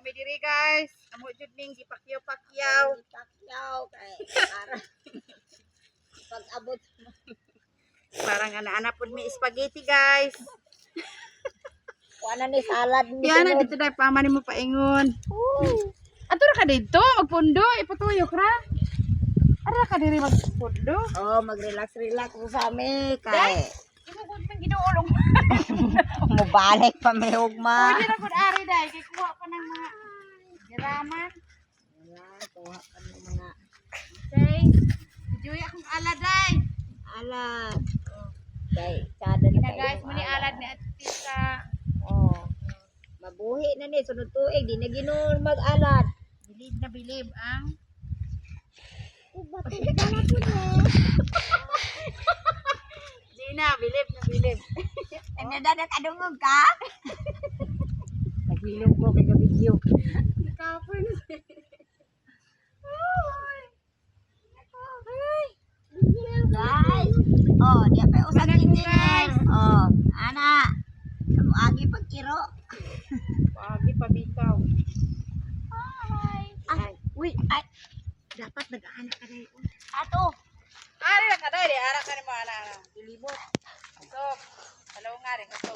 kami diri guys. Amo jud ning gipakyaw-pakyaw. Pakyaw kay para pag-abot mo. Parang ana-ana pud mi spaghetti guys. Kuha na ni salad ni. Yan na dito dai pama nimo paingon. Ato ra ka dito magpundo ipatuyok ra. Ara ka diri magpundo. Oh, mag-relax mo sa amin kay Isugod man ginuulong. mubalik pa may hugma. Pwede na pud ari dai kay kuha pa ng mga diraman. Ayan, kuha ka ng mga Okay. Enjoy akong alad dai. alad. Kay kada Na guys, muni alad ni Ate sa Oh. Mabuhi na ni sunod tuig di na ginon mag-alad. bilib ang Di na bilib. Nagdadadak adungog ka? Naghilom ko kay video. Kapon. Guys, oh, dia pa usap Manang ini guys. Oh, ana. Kamu agi pagkiro. Pagi pabikaw. Ay, uy, ay. Dapat nag-anak ka na yun. Ato. Ari na kada di ara ka ni mo ana. Dilibot. So, hello nga rin ato.